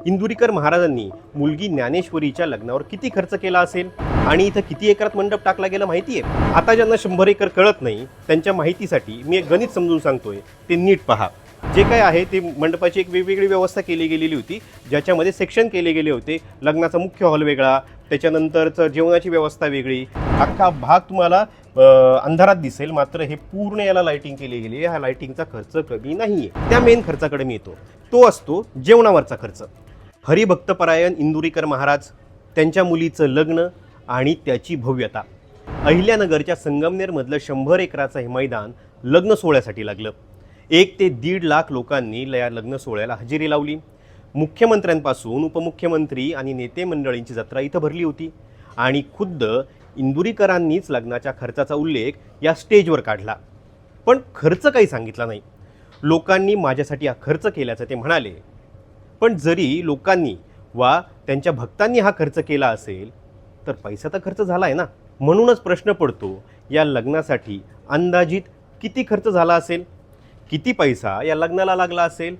इंदुरीकर महाराजांनी मुलगी ज्ञानेश्वरीच्या लग्नावर किती खर्च केला असेल आणि इथं किती एकरात मंडप टाकला गेला माहिती आहे? आता ज्यांना 100 एकर कळत नाही त्यांच्या माहितीसाठी मी एक गणित समजून सांगतोय, ते नीट पहा. जे काय आहे ते मंडपाची एक वेगवेगळी व्यवस्था केली गेलेली होती, ज्याच्यामध्ये सेक्शन केले गेले होते. लग्नाचा मुख्य हॉल वेगळा, त्याच्यानंतरचं जेवणाची व्यवस्था वेगळी. अख्खा भाग तुम्हाला अंधारात दिसेल, मात्र हे पूर्ण याला लाइटिंग केली गेली आहे. हा लाइटिंगचा खर्च कमी नाही आहे. त्या मेन खर्चाकडे मी येतो, तो असतो जेवणावरचा खर्च. हरिभक्तपरायण इंदुरीकर महाराज, त्यांच्या मुलीचं लग्न आणि त्याची भव्यता. अहिल्यानगरच्या संगमनेरमधलं 100 एकराचं हे मैदान लग्न सोहळ्यासाठी लागलं. 1 ते 1.5 लाख लोकांनी या लग्न सोहळ्याला हजेरी लावली. मुख्यमंत्र्यांपासून उपमुख्यमंत्री आणि नेते मंडळींची जत्रा इथं भरली होती आणि खुद्द इंदुरीकरांनीच लग्नाच्या खर्चाचा उल्लेख या स्टेजवर काढला. पण खर्च काही सांगितला नाही. लोकांनी माझ्यासाठी हा खर्च केल्याचं ते म्हणाले. पण जरी लोकांनी वा त्यांच्या भक्तांनी हा खर्च केला असेल तर पैसा तर खर्च झाला आहे ना. म्हणूनच प्रश्न पडतो, या लग्नासाठी अंदाजित किती खर्च झाला असेल, किती पैसा या लग्नाला लागला असेल.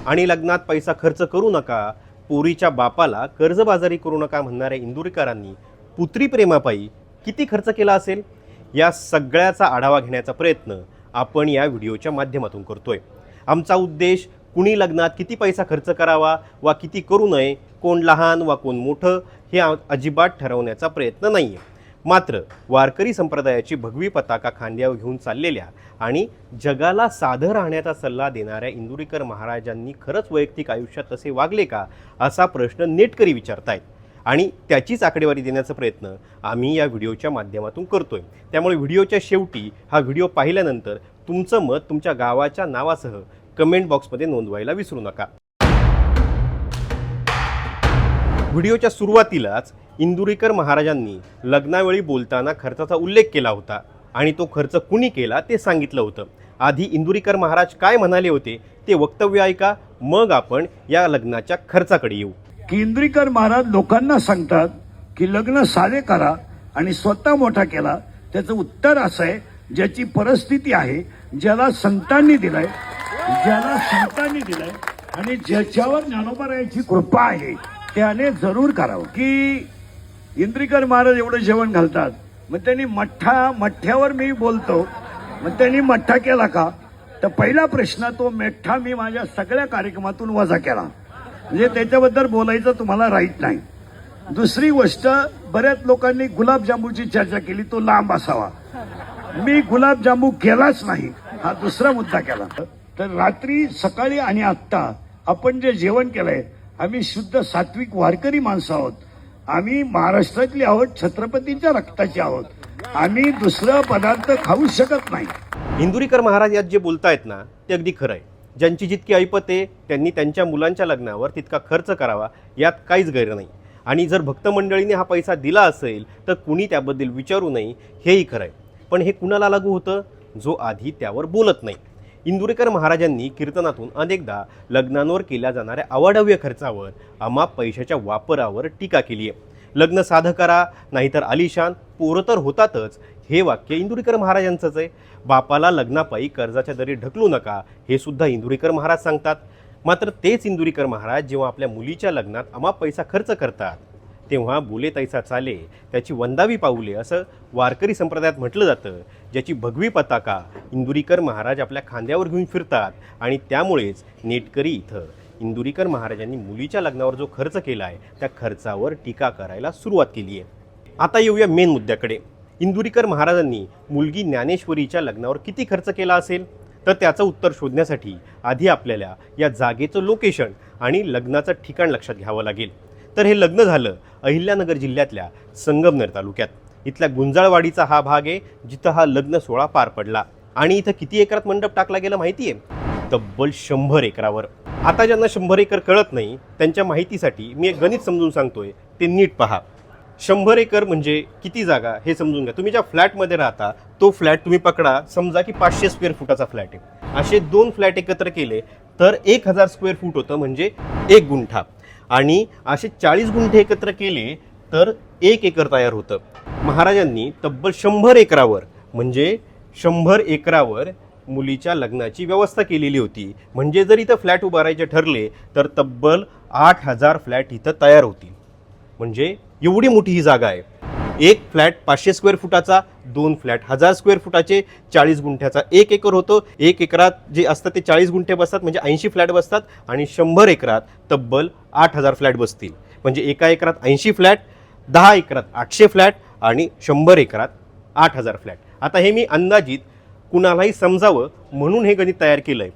आणि लग्नात पैसा खर्च करू नका, पोरीच्या बापाला कर्जबाजारी करू नका म्हणणाऱ्या इंदुरीकरांनी पुत्री प्रेमापायी किती खर्च केला असेल, या सगळ्याचा आढावा घेण्याचा प्रयत्न आपण या व्हिडिओच्या माध्यमातून करतोय. आमचा उद्देश कुणी लग्नात किती पैसा खर्च करावा वा किती करू नये, कोण लहान वा कोण मोठं हे अजिबात ठरवण्याचा प्रयत्न नाही आहे. मात्र वारकरी संप्रदायाची भगवी पताका खांद्यावर घेऊन चाललेल्या आणि जगाला साधं राहण्याचा सल्ला देणाऱ्या इंदुरीकर महाराजांनी खरंच वैयक्तिक आयुष्यात तसे वागले का, असा प्रश्न नेटकरी विचारतायत आणि त्याचीच आकडेवारी देण्याचा प्रयत्न आम्ही या व्हिडिओच्या माध्यमातून करतोय. त्यामुळे व्हिडिओच्या शेवटी हा व्हिडिओ पाहिल्यानंतर तुमचं मत तुमच्या गावाच्या नावासह कमेंट बॉक्समध्ये नोंदवायला विसरू नका. व्हिडिओच्या सुरुवातीलाच इंदुरीकर महाराजांनी लग्नावेळी बोलताना खर्चाचा उल्लेख केला होता आणि तो खर्च कुणी केला ते सांगितलं होतं. आधी इंदुरीकर महाराज काय म्हणाले होते ते वक्तव्य ऐका, मग आपण या लग्नाच्या खर्चाकडे येऊ. इंदुरीकर महाराज लोकांना सांगतात की लग्न साधे करा आणि स्वतः मोठा केला. त्याचं उत्तर असं आहे, ज्याची परिस्थिती आहे, ज्याला संतांनी दिलाय आणि ज्याच्यावर ज्ञानोबरायांची कृपा आहे त्याने जरूर करावं. की इंदुरीकर महाराज एवढं जेवण घालतात, मग त्यांनी मठ्ठ्यावर मी बोलतो, मग त्यांनी मठ्ठा केला का? तर पहिला प्रश्न, तो मठ्ठा मी माझ्या सगळ्या कार्यक्रमातून वजा केला, म्हणजे त्याच्याबद्दल बोलायचं तुम्हाला राईट नाही. दुसरी गोष्ट, बऱ्याच लोकांनी गुलाबजामुनची चर्चा केली, तो लांब असावा. मी गुलाबजामू केलाच नाही, हा दुसरा मुद्दा केला. तर रात्री, सकाळी आणि आत्ता आपण जे जेवण केलंय, आम्ही शुद्ध सात्विक वारकरी माणसं आहोत. आम्ही महाराष्ट्रातली आहोत, छत्रपतींच्या रक्ताचे आहोत. आम्ही दुसरं पदार्थ खाऊ शकत नाही. इंदुरीकर महाराज यात जे बोलतायत ना ते अगदी खरं आहे. ज्यांची जितकी ऐपत आहे त्यांनी त्यांच्या मुलांच्या लग्नावर तितका खर्च करावा, यात काहीच गैर नाही. आणि जर भक्त मंडळीने हा पैसा दिला असेल तर कुणी त्याबद्दल विचारू नये, हेही खरं आहे. पण हे कुणाला लागू होतं? जो आधी त्यावर बोलत नाही. इंदुरीकर महाराजांनी कीर्तनातून अनेकदा लग्नांवर केल्या जाणाऱ्या अवाढव्य खर्चावर, अमाप पैशाच्या वापरावर टीका केली आहे. लग्न साधं करा, नाहीतर आलिशान, पोरं तर होतातच, हे वाक्य इंदुरीकर महाराजांचंच आहे. बापाला लग्नापायी कर्जाच्या दरी ढकलू नका, हे सुद्धा इंदुरीकर महाराज सांगतात. मात्र तेच इंदुरीकर महाराज जेव्हा आपल्या मुलीच्या लग्नात अमाप पैसा खर्च करतात तेव्हा बोले तैसा चाले, त्याची वंदावी पाऊले, असं वारकरी संप्रदायात म्हटलं जातं. ज्याची भगवी पताका इंदुरीकर महाराज आपल्या खांद्यावर घेऊन फिरतात आणि त्यामुळेच नेटकरी इथं इंदुरीकर महाराजांनी मुलीच्या लग्नावर जो खर्च केला आहे त्या खर्चावर टीका करायला सुरुवात केली आहे. आता येऊया मेन मुद्द्याकडे. इंदुरीकर महाराजांनी मुलगी ज्ञानेश्वरीच्या लग्नावर किती खर्च केला असेल, तर त्याचं उत्तर शोधण्यासाठी आधी आपल्याला या जागेचं लोकेशन आणि लग्नाचं ठिकाण लक्षात घ्यावं लागेल. तर हे लग्न झालं अहिल्यानगर जिल्ह्यातल्या संगमनेर तालुक्यात. इथल्या गुंजाळवाडीचा हा भाग आहे जिथं हा लग्न सोहळा पार पडला. आणि इथं किती एकरात मंडप टाकला गेला माहिती आहे? तब्बल 100 एकरावर. आता ज्यांना 100 एकर कळत नाही त्यांच्या माहितीसाठी मी एक गणित समजून सांगतोय, ते नीट पहा. 100 एकर म्हणजे किती जागा हे समजून घ्या. तुम्ही ज्या फ्लॅटमध्ये राहता तो फ्लॅट तुम्ही पकडा, समजा की 500 स्क्वेअर फुटाचा फ्लॅट आहे. असे 2 फ्लॅट एकत्र केले तर 1000 स्क्वेअर फूट होतं, म्हणजे 1 गुंठा. आणि असे 40 गुंठे एकत्र केले तर 1 एकर तयार होतं. महाराजांनी तब्बल 100 एकरावर म्हणजे 100 एकरावर मुलीच्या लग्नाची व्यवस्था केलेली होती. म्हणजे जर इथं फ्लॅट उभारायचे ठरले तर तब्बल 8,000 फ्लॅट इथं तयार होतील. म्हणजे एवढी मोठी ही जागा आहे. एक फ्लॅट 500 स्क्वेअर फुटाचा, 2 फ्लॅट 1000 स्क्वेअर फुटाचे, 40 गुंठ्याचा 1 एकर होतो. 1 एकरात जे असतात ते 40 गुंठे बसतात, म्हणजे 80 फ्लॅट बसतात. आणि 100 एकरात तब्बल 8,000 फ्लॅट बसतील. म्हणजे एका एकरात 80 फ्लॅट, 10 एकरात 800 फ्लॅट आणि 100 एकरात 8,000 फ्लॅट. आता हे मी अंदाजित कुणालाही समजावं म्हणून हे गणित तयार केलं आहे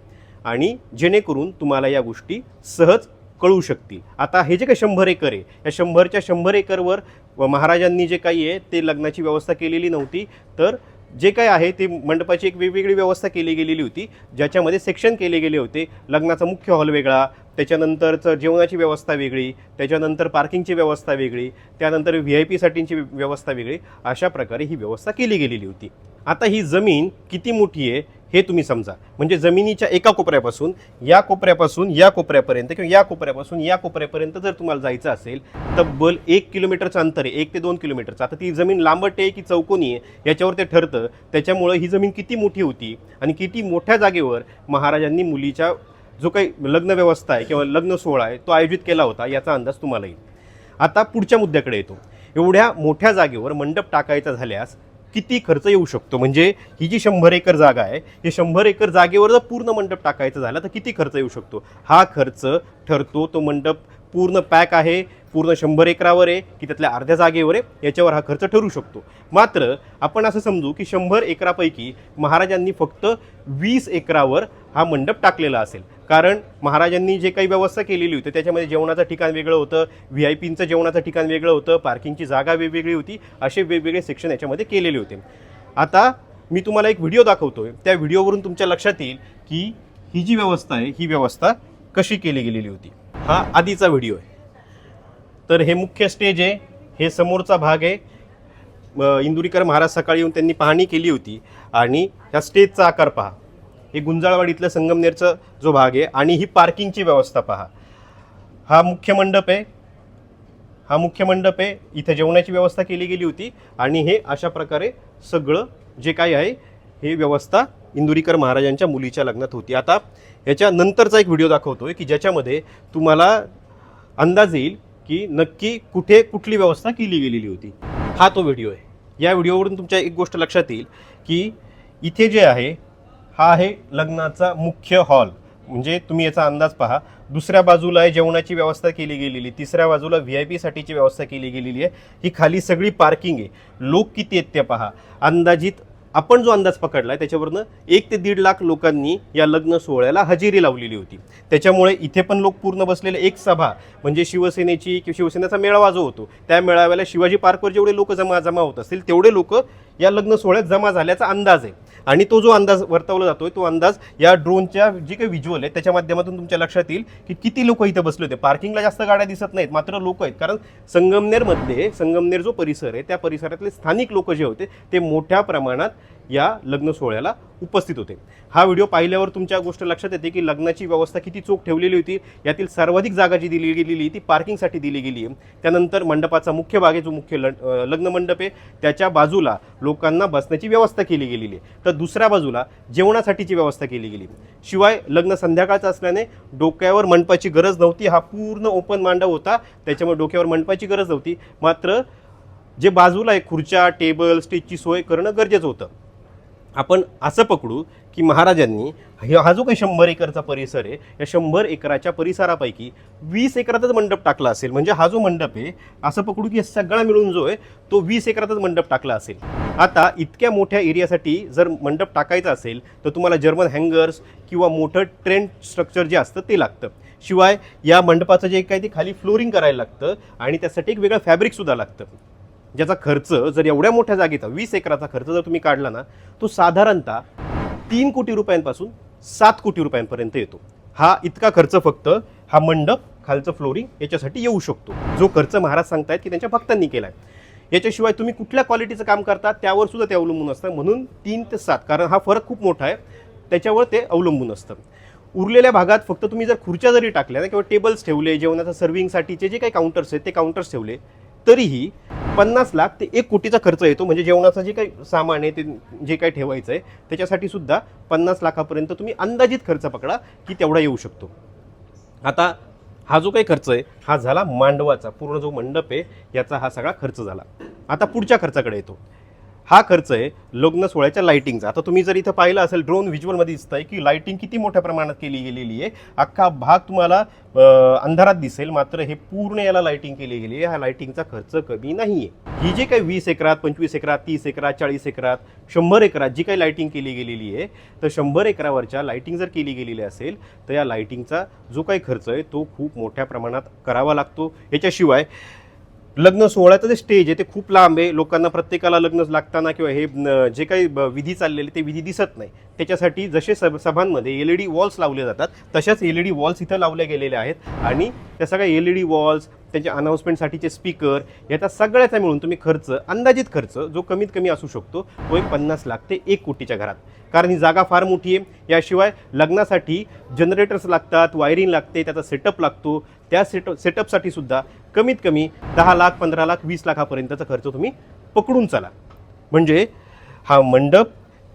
आणि जेणेकरून तुम्हाला या गोष्टी सहज कळू शकतील. आता हे जे काही 100 एकर आहे, या 100च्या 100 एकरवर महाराजांनी जे काही आहे ते लग्नाची व्यवस्था केलेली नव्हती. तर जे काय आहे ते मंडपाची एक वेगवेगळी व्यवस्था केली गेलेली होती, ज्याच्यामध्ये सेक्शन केले गेले होते. लग्नाचा मुख्य हॉल वेगळा, त्याच्यानंतरचं जेवणाची व्यवस्था वेगळी, त्याच्यानंतर पार्किंगची व्यवस्था वेगळी, त्यानंतर VIP साठीची व्यवस्था वेगळी. अशा प्रकारे ही व्यवस्था केली गेलेली होती. आता ही जमीन किती मोठी आहे हे तुम्ही समजा. म्हणजे जमिनीच्या एका कोपऱ्यापासून या कोपऱ्यापर्यंत किंवा या कोपऱ्यापासून या कोपऱ्यापर्यंत जर तुम्हाला जायचं असेल, तब्बल 1 किलोमीटरचं अंतर आहे, 1 ते 2 किलोमीटरचं. आता ती जमीन लांबट आहे की चौकोनी आहे याच्यावर ते ठरतं. त्याच्यामुळं ही जमीन किती मोठी होती आणि किती मोठ्या जागेवर महाराजांनी मुलीच्या जो काही लग्न व्यवस्था आहे किंवा लग्न सोहळा आहे तो आयोजित केला होता याचा अंदाज तुम्हाला येईल. आता पुढच्या मुद्द्याकडे येतो. एवढ्या मोठ्या जागेवर मंडप टाकायचा झाल्यास किती खर्च येऊ शकतो? म्हणजे ही जी 100 एकर जागा आहे, हे 100 एकर जागेवर जर पूर्ण मंडप टाकायचा झाला तर किती खर्च येऊ शकतो? हा खर्च ठरतो तो मंडप पूर्ण पॅक आहे, पूर्ण 100 एकरावर आहे की त्यातल्या अर्ध्या जागेवर आहे, याच्यावर हा खर्च ठरू शकतो. मात्र आपण असं समजू की 100 एकरापैकी महाराजांनी फक्त 20 एकरावर हा मंडप टाकलेला असेल. कारण महाराजांनी जे काही व्यवस्था केलेली होती त्याच्यामध्ये जेवणाचं ठिकाण वेगळं होतं, VIPचं जेवणाचं ठिकाण वेगळं होतं, पार्किंगची जागा वेगवेगळी होती, असे वेगवेगळे सेक्शन याच्यामध्ये केलेले होते. आता मी तुम्हाला एक व्हिडिओ दाखवतोय, त्या व्हिडिओवरून तुमच्या लक्षात येईल की ही जी व्यवस्था आहे ही व्यवस्था कशी केली गेलेली होती. हा आधीचा व्हिडिओ आहे. तर हे मुख्य स्टेज आहे, हे समोरचा भाग आहे. इंदुरीकर महाराज सकाळी येऊन त्यांनी पाहणी केली होती आणि ह्या स्टेजचा आकार पहा. हे गुंजाळवाडीतलं संगमनेरचा जो भाग आहे आणि ही पार्किंगची व्यवस्था पहा. हा मुख्य मंडप आहे, इथे जेवणाची व्यवस्था केली गेली होती आणि हे अशा प्रकारे सगळं जे काही आहे हे व्यवस्था इंदुरीकर महाराजांच्या मुलीच्या लग्नात होती. आता याच्या नंतरचा एक व्हिडिओ दाखवतोय की ज्याच्यामध्ये तुम्हाला अंदाज येईल की नक्की कुठे कुठली व्यवस्था केली गेलेली होती. हा तो व्हिडिओ आहे. या व्हिडिओवरून तुमच्या एक गोष्ट लक्षात येईल की इथे जे आहे हा आहे लग्नाचा मुख्य हॉल. म्हणजे तुम्ही याचा अंदाज पहा. दुसऱ्या बाजूला आहे जेवणाची व्यवस्था केली गेलेली, तिसऱ्या बाजूला VIP साठीची व्यवस्था केली गेलेली आहे. ही खाली सगळी पार्किंग आहे. लोक किती आहेत ते पहा. अंदाजित आपण जो अंदाज पकडला आहे त्याच्यावरनं 1 ते 1.5 लाख लोकांनी या लग्न सोहळ्याला हजेरी लावलेली होती. त्याच्यामुळे इथे पण लोक पूर्ण बसलेले. एक सभा म्हणजे शिवसेनेची किंवा शिवसेनेचा मेळावा जो होतो त्या मेळाव्याला शिवाजी पार्कवर जेवढे लोक जमा होत असतील तेवढे लोक या लग्न सोहळ्यात जमा झाल्याचा अंदाज आहे. आणि तो जो अंदाज वर्तवला जातोय तो अंदाज या ड्रोनच्या जी काही व्हिज्युअल आहे त्याच्या माध्यमातून तुमच्या लक्षात येईल की किती लोक इथे बसले होते. पार्किंगला जास्त गाड्या दिसत नाहीत, मात्र लोक आहेत. कारण संगमनेर जो परिसर आहे त्या परिसरातले स्थानिक लोक जे होते ते मोठ्या प्रमाणात या लग्न सोहळ्याला उपस्थित होते. हा व्हिडिओ पाहिल्यावर तुमच्या गोष्ट लक्षात येते की लग्नाची व्यवस्था किती चोख ठेवलेली होती. यातील सर्वाधिक जागा जी दिली गेलेली ती पार्किंगसाठी दिली गेली आहे. त्यानंतर मंडपाचा मुख्य भाग आहे जो मुख्य लग्न मंडप आहे त्याच्या बाजूला लोकांना बसण्याची व्यवस्था केली गेलेली आहे. तर दुसऱ्या बाजूला जेवणासाठीची व्यवस्था केली गेली. शिवाय लग्न संध्याकाळचं असल्याने डोक्यावर मंडपाची गरज नव्हती. हा पूर्ण ओपन मांडव होता त्याच्यामुळे डोक्यावर मंडपाची गरज नव्हती. मात्र जे बाजूला आहे खुर्च्या, टेबल, स्टेजची सोय करणं गरजेचं होतं. आपण असं पकडू की महाराजांनी हा जो काही 100 एकरचा परिसर आहे या 100 एकराच्या परिसरापैकी 20 एकरातच मंडप टाकला असेल. म्हणजे हा जो मंडप आहे असं पकडू की सगळा मिळून जो आहे तो 20 एकरातच मंडप टाकला असेल. आता इतक्या मोठ्या एरियासाठी जर मंडप टाकायचा असेल तर तुम्हाला जर्मन हँगर्स किंवा मोठं ट्रेंड स्ट्रक्चर जे असतं ते लागतं. शिवाय या मंडपाचं जे काही ते खाली फ्लोरिंग करायला लागतं आणि त्यासाठी एक वेगळं फॅब्रिकसुद्धा लागतं, ज्याचा खर्च जर एवढ्या मोठ्या जागेचा 20 एकराचा खर्च जर तुम्ही काढला ना तो साधारणतः 3 कोटी रुपयांपासून 7 कोटी रुपयांपर्यंत येतो. हा इतका खर्च फक्त हा मंडप, खालचं फ्लोरिंग याच्यासाठी येऊ शकतो, जो खर्च महाराज सांगतायत की त्यांच्या भक्तांनी केला आहे. याच्याशिवाय तुम्ही कुठल्या क्वालिटीचं काम करता त्यावर सुद्धा ते अवलंबून असतं. म्हणून 3 ते 7, कारण हा फरक खूप मोठा आहे, त्याच्यावर ते अवलंबून असतं. उरलेल्या भागात फक्त तुम्ही जर खुर्च्या जरी टाकल्या ना किंवा टेबल्स ठेवले, जेवणाचं सर्विंगसाठीचे जे काही काउंटर्स आहेत ते काउंटर्स ठेवले तरीही 50 लाख ते 1 कोटीचा खर्च येतो. म्हणजे जेवणाचं जे काही सामान आहे ते जे काही ठेवायचं आहे त्याच्यासाठी सुद्धा 50 लाखापर्यंत तुम्ही अंदाजित खर्च पकडा की तेवढा येऊ शकतो. आता हा जो काही खर्च आहे हा झाला मांडवाचा, पूर्ण जो मंडप आहे याचा हा सगळा खर्च झाला. आता पुढच्या खर्चाकडे येतो. हा खर्च आहे लग्न सोहळ्याच्या लाईटिंगचा. आता तुम्ही जर इथं पाहिलं असेल ड्रोन व्हिज्युअलमध्ये दिसतंय की लाईटिंग किती मोठ्या प्रमाणात केली गेलेली आहे. अख्खा भाग तुम्हाला अंधारात दिसेल, मात्र हे पूर्ण याला लाईटिंग केली गेली आहे. हा लाईटिंगचा खर्च कमी नाही आहे. ही जे काही 20 एकरात, 25 एकरात, 30 एकरात, 40 एकरात, 100 एकरात जी काही लाईटिंग केली गेलेली आहे, तर 100 एकरावरच्या लाईटिंग जर केली गेलेली असेल तर या लाईटिंगचा जो काही खर्च आहे तो खूप मोठ्या प्रमाणात करावा लागतो. याच्याशिवाय लग्न सोहळ्याचं जे स्टेज आहे ते खूप लांब आहे. लोकांना प्रत्येकाला लग्न लागताना किंवा हे जे काही विधी चाललेले ते विधी दिसत नाही. त्याच्यासाठी जसे सभांमध्ये LED वॉल्स लावले जातात तशाच LED वॉल्स इथं लावल्या गेलेल्या आहेत. आणि त्या सगळ्या LED वॉल्स, त्यांच्या अनाउन्समेंटसाठीचे स्पीकर, याचा सगळ्याचा मिळून तुम्ही खर्च, अंदाजित खर्च जो कमीत कमी असू शकतो तो एक 50 लाख ते 1 कोटीच्या घरात. कारण ही जागा फार मोठी आहे. याशिवाय लग्नासाठी जनरेटर्स लागतात, वायरिंग लागते, त्याचा सेटअप लागतो. त्या सेटअपसाठी सुद्धा कमीत कमी 10 लाख, 15 लाख, 20 लाखापर्यंतचा खर्च तुम्ही पकडून चला. म्हणजे हा मंडप,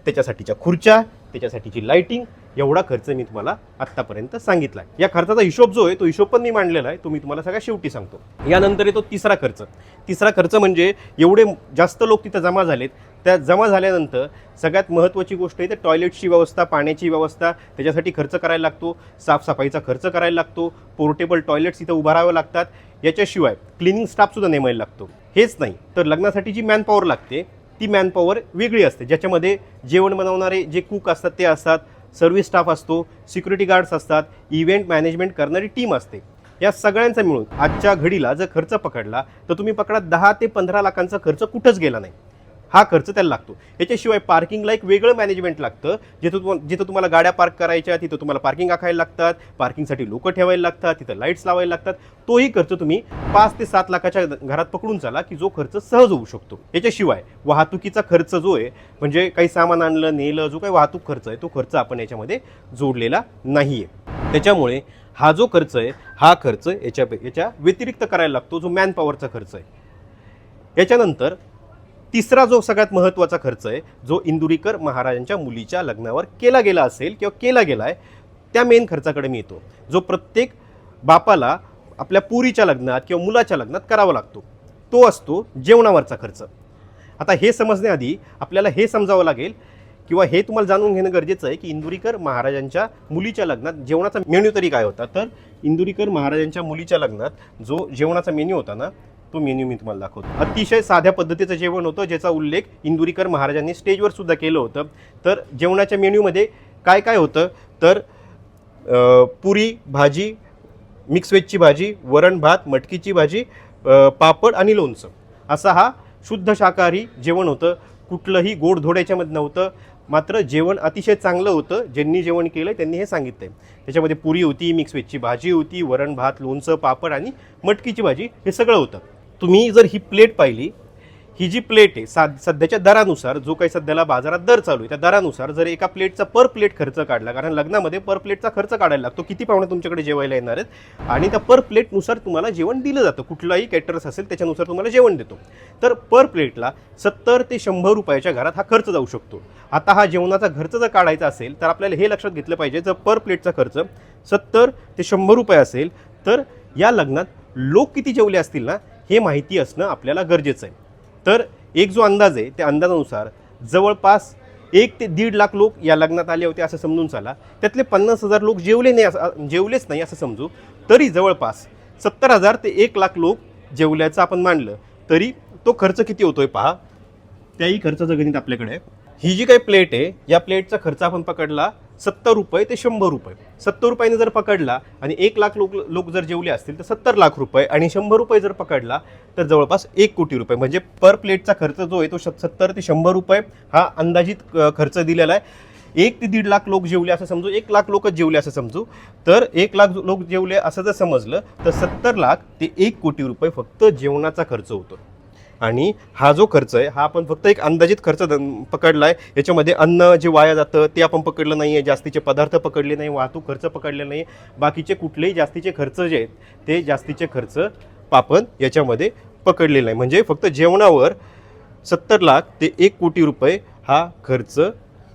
त्याच्यासाठीच्या खुर्च्या, त्याच्यासाठीची लाईटिंग, एवढा खर्च मी तुम्हाला आत्तापर्यंत सांगितला आहे. या खर्चाचा हिशोब जो आहे तो हिशोब पण मी मांडलेला आहे, तो मी तुम्हाला सगळ्या शेवटी सांगतो. यानंतर येतो तिसरा खर्च. तिसरा खर्च म्हणजे एवढे जास्त लोक तिथं जमा झालेत, त्या जमा झाल्यानंतर सगळ्यात महत्त्वाची गोष्ट आहे ते टॉयलेटची व्यवस्था, पाण्याची व्यवस्था, त्याच्यासाठी खर्च करायला लागतो. साफसफाईचा खर्च करायला लागतो. पोर्टेबल टॉयलेट्स इथं उभारावे लागतात. याच्याशिवाय क्लिनिंग स्टाफसुद्धा नेमायला लागतो. हेच नाही तर लग्नासाठी जी मॅनपॉवर लागते ती मॅनपॉवर वेगळी असते, ज्याच्यामध्ये जेवण बनवणारे जे कुक असतात ते असतात, सर्व्हिस स्टाफ असतो, सिक्युरिटी गार्ड्स असतात, इव्हेंट मॅनेजमेंट करणारी टीम असते. या सगळ्यांचा मिळून आजच्या घडीला जर खर्च पकडला तर तुम्ही पकडा 10 ते 15 लाखांचा खर्च कुठंच गेला नाही. हा खर्च त्याला लागतो. याच्याशिवाय पार्किंगला एक वेगळं मॅनेजमेंट लागतं. जिथं तुम्हाला गाड्या पार्क करायच्या तिथं तुम्हाला पार्किंग आखायला लागतात, पार्किंगसाठी लोक ठेवायला लागतात, तिथं लाईट्स लावायला लागतात. तोही खर्च तुम्ही 5 ते 7 लाखाच्या घरात पकडून चला की जो खर्च सहज होऊ शकतो. याच्याशिवाय वाहतुकीचा खर्च जो आहे, म्हणजे काही सामान आणलं नेलं, जो काही वाहतूक खर्च आहे तो खर्च आपण याच्यामध्ये जोडलेला नाही आहे. त्याच्यामुळे हा जो खर्च आहे हा खर्च याच्या व्यतिरिक्त करायला लागतो, जो मॅनपॉवरचा खर्च आहे. याच्यानंतर तिसरा जो सगळ्यात महत्त्वाचा खर्च आहे, जो इंदुरीकर महाराजांच्या मुलीच्या लग्नावर केला गेला असेल किंवा केला गेला आहे, त्या मेन खर्चाकडे मी येतो, जो प्रत्येक बापाला आपल्या पुरीच्या लग्नात किंवा मुलाच्या लग्नात करावा लागतो. तो असतो जेवणावरचा खर्च. आता हे समजण्याआधी आपल्याला हे समजावं लागेल किंवा हे तुम्हाला जाणून घेणं गरजेचं आहे की इंदुरीकर महाराजांच्या मुलीच्या लग्नात जेवणाचा मेन्यू तरी काय होता. तर इंदुरीकर महाराजांच्या मुलीच्या लग्नात जो जेवणाचा मेन्यू होता ना, तो मेन्यू मी तुम्हाला दाखवतो. अतिशय साध्या पद्धतीचं जेवण होतं, ज्याचा उल्लेख इंदुरीकर महाराजांनी स्टेजवर सुद्धा केलं होतं. तर जेवणाच्या मेन्यूमध्ये काय काय होतं तर पुरी, भाजी, मिक्स व्हेजची भाजी, वरण भात, मटकीची भाजी, पापड आणि लोणचं, असा हा शुद्ध शाकाहारी जेवण होतं. कुठलंही गोडधोड याच्यामध्ये नव्हतं. मात्र जेवण अतिशय चांगलं होतं. ज्यांनी जेवण केलं त्यांनी हे सांगितलं आहे. त्याच्यामध्ये पुरी होती, मिक्स व्हेजची भाजी होती, वरण भात, लोणचं, पापड आणि मटकीची भाजी, हे सगळं होतं. तुम्ही जर ही प्लेट पाहिली, ही जी प्लेट आहे सध्याच्या दरानुसार, जो काही सध्याला बाजारात दर चालू आहे त्या दरानुसार जर एका प्लेटचा पर प्लेट खर्च काढला, कारण लग्नामध्ये पर प्लेटचा खर्च काढायला लागतो, किती पाहुणे तुमच्याकडे जेवायला येणार आहेत, आणि त्या पर प्लेटनुसार तुम्हाला जेवण दिलं जातं. कुठलाही कॅटरर्स असेल त्याच्यानुसार तुम्हाला जेवण देतो. तर पर प्लेटला 70 ते 100 रुपयाच्या घरात हा खर्च जाऊ शकतो. आता हा जेवणाचा खर्च जर काढायचा असेल तर आपल्याला हे लक्षात घेतलं पाहिजे, जर पर प्लेटचा खर्च 70 ते 100 रुपये असेल तर या लग्नात लोक किती जेवले असतील ना, हे माहिती असणं आपल्याला गरजेचं आहे. तर एक जो अंदाज आहे त्या अंदाजानुसार जवळपास 1 ते 1.5 लाख लोक या लग्नात आले होते असं समजून चला. त्यातले 50,000 लोक जेवलेच नाही असं समजू, तरी जवळपास 70,000 ते 1 लाख लोक जेवल्याचं आपण मानलं तरी तो खर्च किती होतोय पहा. त्याही खर्चाचं गणित आपल्याकडे आहे. ही जी काही प्लेट आहे या प्लेटचा खर्च आपण पकडला 70 रुपये ते 100 रुपये. 70 रुपयाने जर पकडला आणि 1 लाख लोक जर जेवले असतील तर 70 लाख रुपये, आणि 100 रुपये जर पकडला तर जवळपास 1 कोटी रुपये. म्हणजे पर प्लेटचा खर्च जो आहे तो 70 ते 100 रुपये हा अंदाजित खर्च दिलेला आहे. 1 ते 1.5 लाख लोक जेवले असं समजू, 1 लाख लोकच जेवले असं समजू. तर 1 लाख लोक जेवले असं जर समजलं तर 70 लाख ते 1 कोटी रुपये फक्त जेवणाचा खर्च होतो. आणि हा जो खर्च आहे हा आपण फक्त एक अंदाजित खर्च पकडला आहे. याच्यामध्ये अन्न जे वाया जातं ते आपण पकडलं नाही आहे, जास्तीचे पदार्थ पकडले नाही, वाहतूक खर्च पकडले नाही, बाकीचे कुठलेही जास्तीचे खर्च जे आहेत ते जास्तीचे खर्च आपण याच्यामध्ये पकडलेले नाही. म्हणजे फक्त जेवणावर 70 लाख ते 1 कोटी रुपये हा खर्च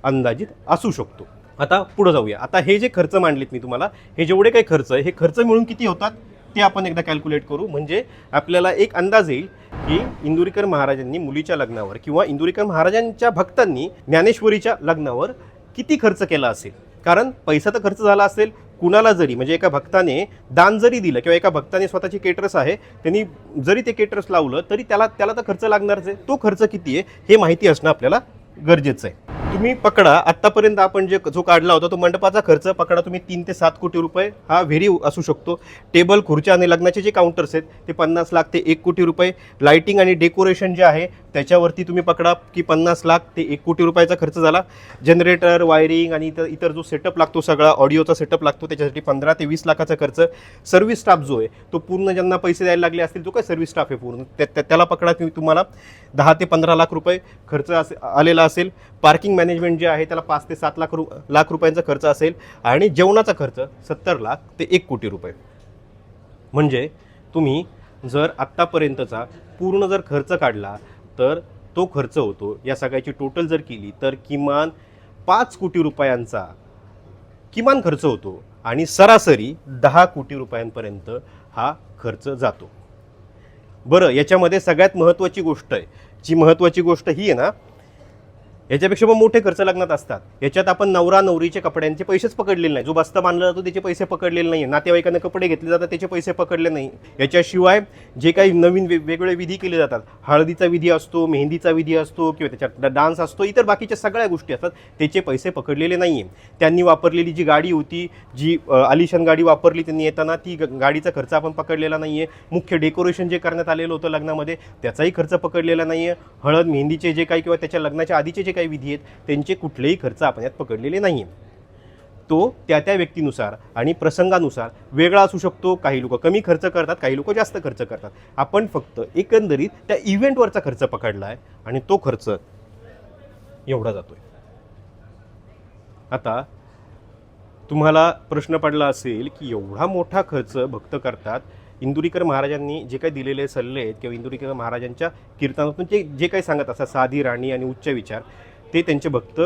अंदाजित असू शकतो. आता पुढे जाऊया. आता हे जे खर्च मांडलेत मी तुम्हाला, हे जेवढे काही खर्च आहे, हे खर्च मिळून किती होतात ते आपण एकदा कॅल्क्युलेट करू. म्हणजे आपल्याला एक अंदाज येईल की इंदुरीकर महाराजांनी मुलीच्या लग्नावर किंवा इंदुरीकर महाराजांच्या भक्तांनी ज्ञानेश्वरीच्या लग्नावर किती खर्च केला असेल. कारण पैसा तर खर्च झाला असेल. कुणाला जरी म्हणजे एका भक्ताने दान जरी दिलं किंवा एका भक्ताने स्वतःची केटरस आहे त्यांनी जरी ते केटरस लावलं तरी त्याला तर खर्च लागणारच आहे. तो खर्च किती आहे हे माहिती असणं आपल्याला गरजेचं आहे. तुम्ही पकडा आत्तापर्यंत आपण जो काढला होता तो मंडपाचा खर्च पकडा तुम्ही 3 ते 7 कोटी रुपये हा व्हेरी असू शकतो. टेबल खुर्च्या आणि लग्नाचे जे काउंटर्स आहेत ते 50 लाख ते 1 कोटी रुपये. लाइटिंग आणि डेकोरेशन जे आहे त्याच्यावरती तुम्ही पकडा की 50 लाख ते 1 कोटी रुपयाचा खर्च झाला. जनरेटर वायरिंग आणि इतर जो सेटअप लागतो सगळा ऑडिओचा सेटअप लागतो त्याच्यासाठी 15 ते 20 लाखाचा खर्च. सर्व्हिस स्टाफ जो आहे तो पूर्ण ज्यांना पैसे द्यायला लागले असतील जो काय सर्व्हिस स्टाफ आहे पूर्ण त्याला पकडा तुम्हाला 10 ते 15 लाख रुपये खर्च आलेला असेल. पार्किंग मॅनेजमेंट जे आहे त्याला 5 ते 7 लाख रुपयांचा खर्च असेल आणि जेवणाचा खर्च 70 लाख ते 1 कोटी रुपये. म्हणजे तुम्ही जर आत्तापर्यंतचा पूर्ण जर खर्च काढला तर तो खर्च होतो या सगळ्याची टोटल जर केली तर किमान 5 कोटी रुपयांचा किमान खर्च होतो आणि सरासरी 10 कोटी रुपयांपर्यंत हा खर्च जातो. बरं, याच्यामध्ये सगळ्यात महत्त्वाची गोष्ट आहे, जी महत्त्वाची गोष्ट ही आहे ना, याच्यापेक्षा पण मोठे खर्च लग्नात असतात. याच्यात आपण नवरा नवरीचे कपड्यांचे पैसेच पकडलेले नाही. जो बस्ता बांधला जातो त्याचे पैसे पकडलेले नाही. नातेवाईकांना कपडे घेतले जातात त्याचे पैसे पकडले नाही. याच्याशिवाय जे काही नवीन वेगवेगळे विधी केले जातात, हळदीचा विधी असतो, मेहंदीचा विधी असतो किंवा त्याच्यात डान्स असतो, इतर बाकीच्या सगळ्या गोष्टी असतात त्याचे पैसे पकडलेले नाही आहे. त्यांनी वापरलेली जी गाडी होती, जी आलिशान गाडी वापरली त्यांनी येताना, ती गाडीचा खर्च आपण पकडलेला नाही आहे. मुख्य डेकोरेशन जे करण्यात आलेलं होतं लग्नामध्ये त्याचाही खर्च पकडलेला नाही आहे. हळद मेहंदीचे जे काही किंवा त्याच्या लग्नाच्या आधीचे जे काही विधी आहेत त्यांचे कुठलेही खर्च आपण यात पकडलेले नाही आहे. तो त्या व्यक्तीनुसार आणि प्रसंगानुसार वेगळा असू शकतो. काही लोक कमी खर्च करतात, काही लोक जास्त खर्च करतात. आपण फक्त एकंदरीत त्या इव्हेंटवरचा खर्च पकडला आहे आणि तो खर्च एवढा जातोय. आता तुम्हाला प्रश्न पडला असेल की एवढा मोठा खर्च भक्त करतात, इंदुरीकर महाराजांनी जे काही दिलेले सल्ले आहेत किंवा इंदुरीकर महाराजांच्या कीर्तनातून जे काही सांगत असतात साधी राणी आणि उच्च विचार ते त्यांचे भक्त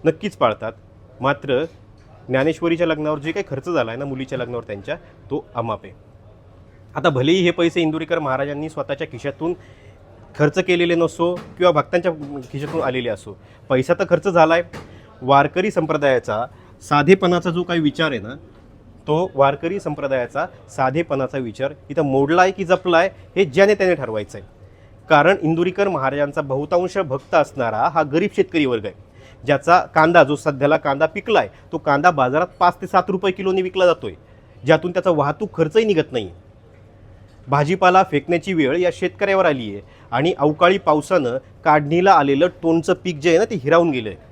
नक्कीच पाळतात. मात्र ज्ञानेश्वरीच्या लग्नावर जे काही खर्च झाला आहे ना मुलीच्या लग्नावर त्यांच्या, तो अमाप आहे. आता भलेही हे पैसे इंदुरीकर महाराजांनी स्वतःच्या खिशातून खर्च केलेले नसो किंवा भक्तांच्या खिशातून आलेले असो, पैसा तर खर्च झाला आहे. वारकरी संप्रदायाचा साधेपणाचा जो काही विचार आहे ना, तो वारकरी संप्रदायाचा साधेपणाचा विचार इथं मोडला आहे की जपला आहे हे ज्याने त्याने ठरवायचं आहे. कारण इंदुरीकर महाराजांचा बहुतांश भक्त असणारा हा गरीब शेतकरी वर्ग आहे, ज्याचा कांदा जो सध्याला कांदा पिकला आहे तो कांदा बाजारात 5 ते 7 रुपये किलोनी विकला जातोय, ज्यातून त्याचा वाहतूक खर्चही निघत नाही. भाजीपाला फेकण्याची वेळ या शेतकऱ्यावर आली आहे आणि अवकाळी पावसानं काढणीला आलेलं टोनचं पीक जे आहे ना ते हिरावून गेलं आहे.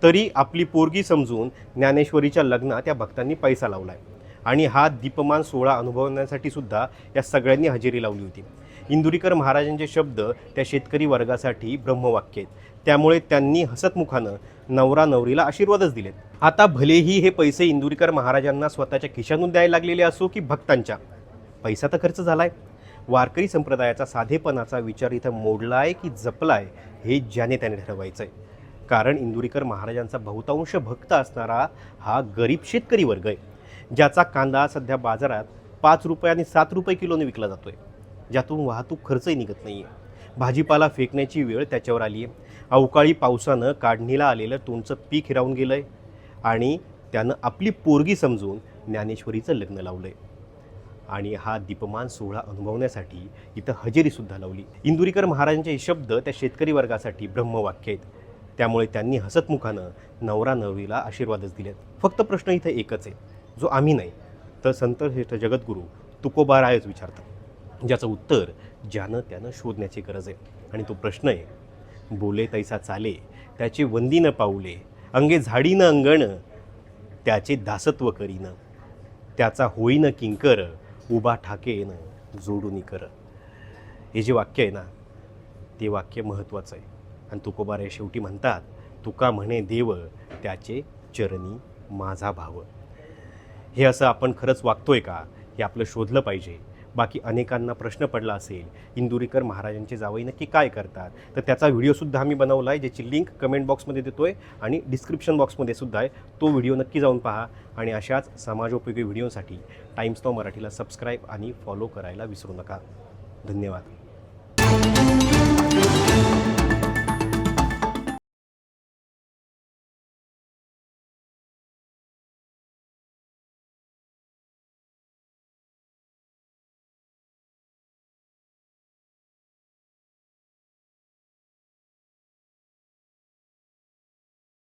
तरी आपली पोरगी समजून ज्ञानेश्वरीच्या लग्नात त्या भक्तांनी पैसा लावला आहे आणि हा दीपमान सोहळा अनुभवण्यासाठी सुद्धा या सगळ्यांनी हजेरी लावली होती. इंदुरीकर महाराजांचे शब्द त्या शेतकरी वर्गासाठी ब्रह्मवाक्य आहेत. त्यामुळे त्यांनी हसतमुखानं नवरा नवरीला आशीर्वादच दिलेत. आता भलेही हे पैसे इंदुरीकर महाराजांना स्वतःच्या खिशातून द्यायला लागलेले असो की भक्तांच्या, पैसा तर खर्च झाला आहे. वारकरी संप्रदायाचा साधेपणाचा विचार इथं मोडला आहे की जपला आहे हे ज्याने त्याने ठरवायचं आहे. कारण इंदुरीकर महाराजांचा बहुतांश भक्त असणारा हा गरीब शेतकरी वर्ग आहे, ज्याचा कांदा सध्या बाजारात 5 रुपये आणि 7 रुपये किलोने विकला जातोय, ज्यातून वाहतूक खर्चही निघत नाही आहे. भाजीपाला फेकण्याची वेळ त्याच्यावर आली आहे. अवकाळी पावसानं काढणीला आलेलं टोनचं पीक हिरावून गेलं आहे आणि त्यानं आपली पोरगी समजून ज्ञानेश्वरीचं लग्न लावलं आहे आणि हा दीपमान सोहळा अनुभवण्यासाठी इथं हजेरीसुद्धा लावली. इंदुरीकर महाराजांचे हे शब्द त्या शेतकरी वर्गासाठी ब्रह्मवाक्य आहेत. त्यामुळे त्यांनी हसतमुखानं नवरा नवरीला आशीर्वादच दिलेत. फक्त प्रश्न इथं एकच आहे, जो आम्ही नाही तर संत श्रेष्ठ जगद्गुरू तुकोबा रायच विचारतात, ज्याचं उत्तर ज्यानं त्यानं शोधण्याची गरज आहे. आणि तो प्रश्न आहे, बोले तैसा चाले त्याचे वंदीनं पाऊले, अंगे झाडीनं अंगण त्याचे दासत्व करीनं, त्याचा होईनं किंकर उभा ठाकेन जोडूनी कर. हे जे वाक्य आहे ना ते वाक्य महत्त्वाचं आहे. आणि तुकोबाराय शेवटी म्हणतात, तुका म्हणे देव त्याचे चरणी माझा भाव. हे असं आपण खरंच वागतोय का हे आपलं शोधलं पाहिजे. बाकी अनेकांना प्रश्न पडला असेल इंदुरीकर महाराजांचे जावई नक्की काय करतात, तर त्याचा व्हिडिओसुद्धा आम्ही बनवला आहे, ज्याची लिंक कमेंट बॉक्समध्ये देतो आहे आणि डिस्क्रिप्शन बॉक्समध्ये सुद्धा आहे. तो व्हिडिओ नक्की जाऊन पहा आणि अशाच समाजोपयोगी व्हिडिओसाठी टाइम्स नाऊ मराठीला सबस्क्राईब आणि फॉलो करायला विसरू नका. धन्यवाद.